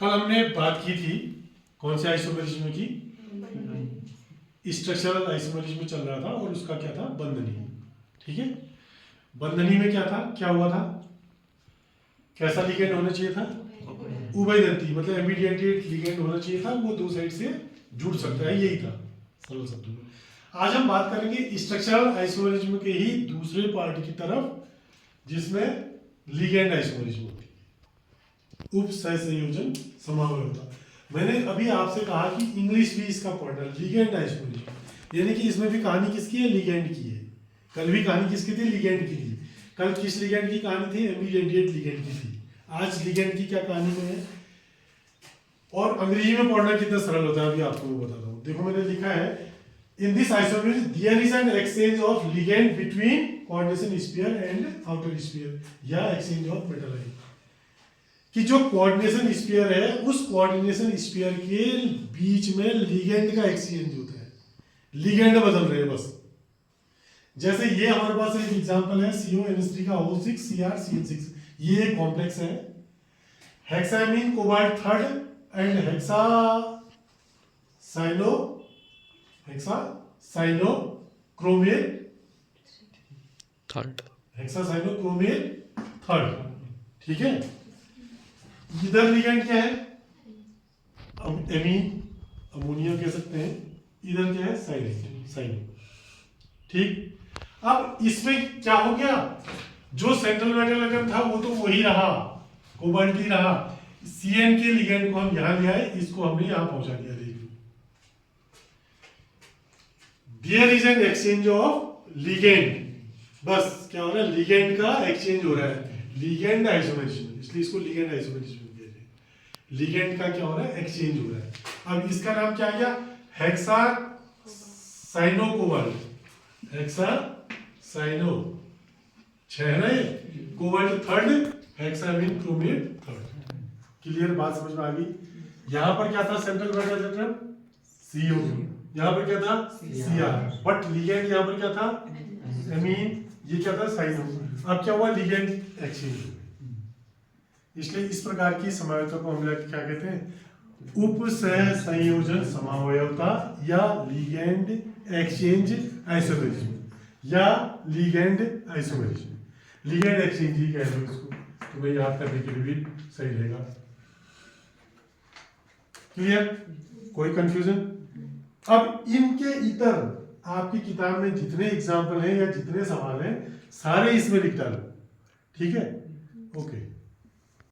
कल हमने बात की थी कौन से आइसोमेरिज्म की, स्ट्रक्चरल आइसोमेरिज्म चल रहा था और उसका क्या था, बंधनी। ठीक है, बंधनी में क्या था, क्या हुआ था, कैसा लिगेंड होना चाहिए था, उभयदंती, मतलब इमीडिएट लिगेंड होना चाहिए था, वो दो साइड से जुड़ सकता है, यही था सरल शब्दों में। आज हम बात करेंगे स्ट्रक्चरल आइसोमेरिज्म के ही दूसरे पार्ट की तरफ, जिसमें लिगेंड आइसोमेरिज्म होती है, उप सहसंयोजन समावयवता। मैंने अभी आपसे कहा कि इंग्लिश भी इसका पढ़ना, लिगेंड आइसोमेरिज्म, यानी कि इसमें भी कहानी किसकी है, लिगेंड की है। कल भी कहानी किसकी थी, लिगेंड की थी। कल किस लिगेंड की कहानी थी, इमीडिएट लिगेंड की थी। आज लिगेंड की क्या कहानी में है, और अंग्रेजी में पढ़ना कितना सरल होता है अभी आपको मैं बताता हूँ। देखो मैंने लिखा है, in this isomerism there is an exchange of ligand between coordination sphere and outer sphere, या एक्सचेंज ऑफ मेटल आयन, कि जो कोऑर्डिनेशन स्फीयर है उस कोऑर्डिनेशन स्फीयर के बीच में लिगेंड का एक्सचेंज होता है, लिगेंड बदल रहे हैं बस। जैसे ये हमारे पास एक एग्जांपल है, CONH3 का O6 CrCN6, ये एक कॉम्प्लेक्स है, hexammine cobalt third and hexacyanochromate third. ठीक है, इधर लिगेंड क्या है, एमीन, अमोनिया कह सकते हैं, इधर क्या है, साइनो। ठीक, अब इसमें क्या हो गया, जो सेंट्रल मेटल आइटम था वो तो वही रहा, कोबाल्ट ही रहा। CN के लिगेंड को हम यहां ले आए, इसको हमने यहां पहुंचा दिया। देखिए, there is an exchange of ligand, बस क्या हो रहा है, लिगेंड का एक्सचेंज हो रहा है, लिगेंड आइसोमेरिज्म, इसलिए इसको लिगेंड आइसोमेरिज्म कहते हैं। लिगेंड का क्या हो रहा है, एक्सचेंज हो रहा है। अब इसका नाम क्या आ गया, हेक्सासाइनोकोबाल्ट, हेक्सासाइनो 6 है ना ये, cobalt third, hexamine chromate third. Clear, बात समझ में आ गई। यहां पर क्या था, सेंट्रल मेटल आइटम CO, यहां पर क्या था, Cr, बट लिगेंड यहां पर क्या था, एमीन, ये क्या था, साइनो। अब क्या हुआ, लिगेंड एक्सचेंज हो गए। इसलिए इस प्रकार की समावयवता को हम लोग क्या कहते हैं, उप सह संयोजन समावयवता, या लिगेंड एक्सचेंज आइसोमेरिज्म, या लिगेंड आइसोमेरिज्म, लिगेंड एक्सचेंज ही कह लो इसको, तो भाई याद करने के लिए भी सही रहेगा। क्लियर, कोई कंफ्यूजन। अब इनके इतर आपकी किताब में जितने एग्जाम्पल हैं या जितने सवाल हैं, सारे इसमें लिख डालो। ठीक है, ओके।